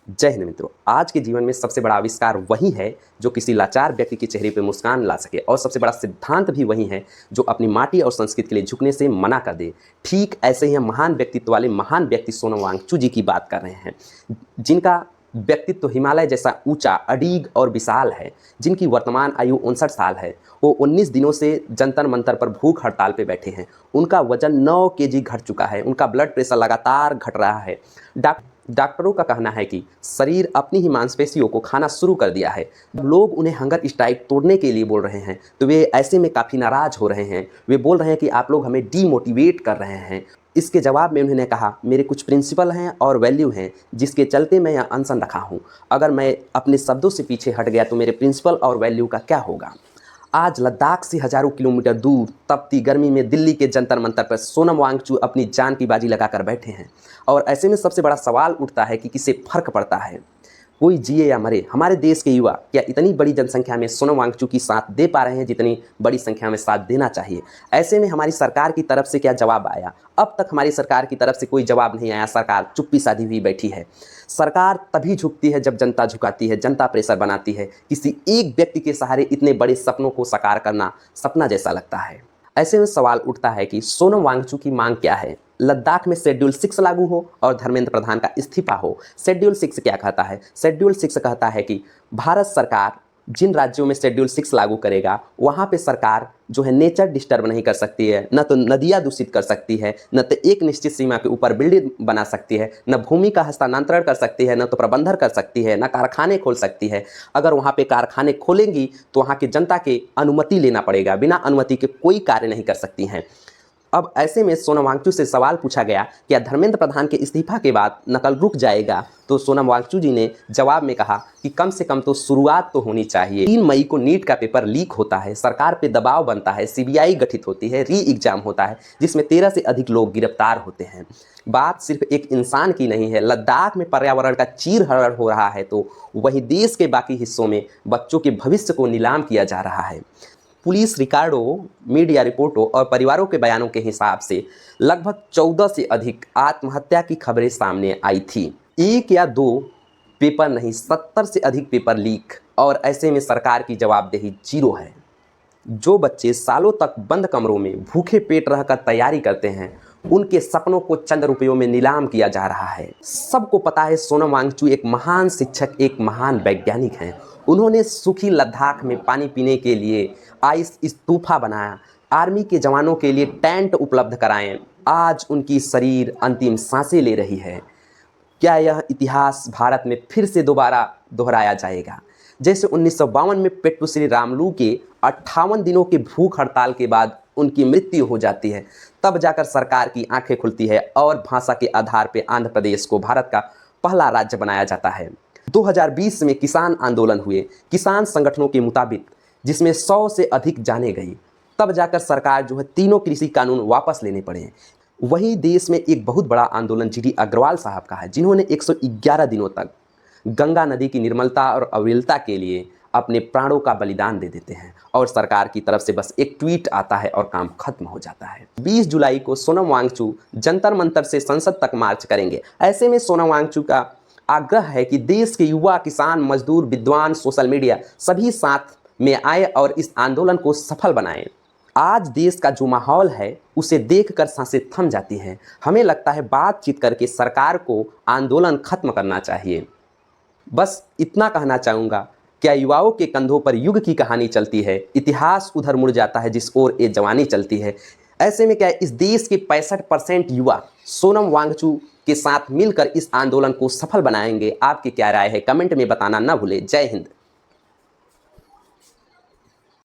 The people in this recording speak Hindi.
जय हिंद मित्रों। आज के जीवन में सबसे बड़ा आविष्कार वही है जो किसी लाचार व्यक्ति के चेहरे पे मुस्कान ला सके, और सबसे बड़ा सिद्धांत भी वही है जो अपनी माटी और संस्कृति के लिए झुकने से मना कर दे। ठीक ऐसे ही हम महान व्यक्तित्व वाले महान व्यक्ति सोनम वांगचुक जी की बात कर रहे हैं, जिनका व्यक्तित्व हिमालय जैसा ऊंचा, अडीग और विशाल है, जिनकी वर्तमान आयु 59 साल है। वो 19 दिनों से जंतर मंतर पर भूख हड़ताल पे बैठे हैं। उनका वजन 9 केजी घट चुका है। उनका ब्लड प्रेशर लगातार घट रहा है। डॉक्टरों का कहना है कि शरीर अपनी ही मांसपेशियों को खाना शुरू कर दिया है। लोग उन्हें हंगर स्ट्राइक तोड़ने के लिए बोल रहे हैं, तो वे ऐसे में काफ़ी नाराज़ हो रहे हैं। वे बोल रहे हैं कि आप लोग हमें डीमोटिवेट कर रहे हैं। इसके जवाब में उन्होंने कहा, मेरे कुछ प्रिंसिपल हैं और वैल्यू हैं जिसके चलते मैं यह अनशन रखा हूँ। अगर मैं अपने शब्दों से पीछे हट गया तो मेरे प्रिंसिपल और वैल्यू का क्या होगा। आज लद्दाख से हजारों किलोमीटर दूर तपती गर्मी में दिल्ली के जंतर मंतर पर सोनम वांगचुक अपनी जान की बाजी लगाकर बैठे हैं। और ऐसे में सबसे बड़ा सवाल उठता है कि किसे फर्क पड़ता है, कोई जिए या मरे। हमारे देश के युवा क्या इतनी बड़ी जनसंख्या में सोनम वांगचुक की साथ दे पा रहे हैं जितनी बड़ी संख्या में साथ देना चाहिए। ऐसे में हमारी सरकार की तरफ से क्या जवाब आया? अब तक हमारी सरकार की तरफ से कोई जवाब नहीं आया। सरकार चुप्पी साधी हुई बैठी है। सरकार तभी झुकती है जब जनता झुकाती है, जनता प्रेशर बनाती है। किसी एक व्यक्ति के सहारे इतने बड़े सपनों को साकार करना सपना जैसा लगता है। ऐसे में सवाल उठता है कि सोनम वांगचुक की मांग क्या है? लद्दाख में शेड्यूल 6 लागू हो और धर्मेंद्र प्रधान का इस्तीफा हो। शेड्यूल 6 क्या कहता है? शेड्यूल 6 कहता है कि भारत सरकार जिन राज्यों में शेड्यूल 6 लागू करेगा, वहाँ पे सरकार जो है नेचर डिस्टर्ब नहीं कर सकती है, न तो नदियाँ दूषित कर सकती है, न तो एक निश्चित सीमा के ऊपर बिल्डिंग बना सकती है, न भूमि का हस्तांतरण कर सकती है, न तो प्रबंधन कर सकती है, न कारखाने खोल सकती है। अगर वहाँ पे कारखाने खोलेंगी तो वहाँ की जनता के अनुमति लेना पड़ेगा। बिना अनुमति के कोई कार्य नहीं कर सकती हैं। अब ऐसे में सोनम वांगचुक से सवाल पूछा गया, क्या धर्मेंद्र प्रधान के इस्तीफा के बाद नकल रुक जाएगा? तो सोनम वांगचुक जी ने जवाब में कहा कि कम से कम तो शुरुआत तो होनी चाहिए। 3 मई को नीट का पेपर लीक होता है, सरकार पे दबाव बनता है, सीबीआई गठित होती है, री एग्जाम होता है जिसमें 13 से अधिक लोग गिरफ्तार होते हैं। बात सिर्फ एक इंसान की नहीं है। लद्दाख में पर्यावरण का चीरहरण हो रहा है तो वही देश के बाकी हिस्सों में बच्चों के भविष्य को नीलाम किया जा रहा है। पुलिस रिकॉर्डों, मीडिया रिपोर्टों और परिवारों के बयानों के हिसाब से लगभग 14 से अधिक आत्महत्या की खबरें सामने आई थी। 1 या 2 पेपर नहीं, 70 से अधिक पेपर लीक। और ऐसे में सरकार की जवाबदेही जीरो है। जो बच्चे सालों तक बंद कमरों में भूखे पेट रहकर तैयारी करते हैं, उनके सपनों को चंद रुपयों में नीलाम किया जा रहा है। सबको पता है सोनम वांगचुक एक महान शिक्षक, एक महान वैज्ञानिक हैं। उन्होंने सूखी लद्दाख में पानी पीने के लिए आइस स्तूफा बनाया, आर्मी के जवानों के लिए टेंट उपलब्ध कराएं। आज उनकी शरीर अंतिम सांसें ले रही है। क्या यह इतिहास भारत में फिर से दोबारा दोहराया जाएगा? जैसे 1952 में पेट्टू श्री रामलू के 58 दिनों के भूख हड़ताल के बाद उनकी मृत्यु हो जाती है, तब जाकर सरकार की आंखें खुलती है और भाषा के आधार पर आंध्र प्रदेश को भारत का पहला राज्य बनाया जाता है। 2020 में किसान आंदोलन हुए, किसान संगठनों के मुताबिक, जिसमें 100 से अधिक जाने गई। तब जाकर सरकार जो है तीनों कृषि कानून वापस लेने पड़े। वहीं देश में एक बहुत बड़ा आंदोलन जीडी अग्रवाल साहब का है, जिन्होंने 111 दिनों तक गंगा नदी की निर्मलता और अविरलता के लिए अपने प्राणों का बलिदान दे देते हैं। और सरकार की तरफ से बस एक ट्वीट आता है और काम खत्म हो जाता है। 20 जुलाई को सोनम वांगचुक जंतर मंतर से संसद तक मार्च करेंगे। ऐसे में सोनम वांगचुक का आग्रह है कि देश के युवा, किसान, मजदूर, विद्वान, सोशल मीडिया सभी साथ में आए और इस आंदोलन को सफल बनाएं। आज देश का जो माहौल है उसे देखकर सांसें थम जाती हैं। हमें लगता है बातचीत करके सरकार को आंदोलन खत्म करना चाहिए। बस इतना कहना चाहूँगा, क्या युवाओं के कंधों पर युग की कहानी चलती है? इतिहास उधर मुड़ जाता है जिस ओर ये जवानी चलती है। ऐसे में क्या इस देश के 65% युवा सोनम वांगचुक के साथ मिलकर इस आंदोलन को सफल बनाएंगे? आपकी क्या राय है? कमेंट में बताना ना भूले। जय हिंद।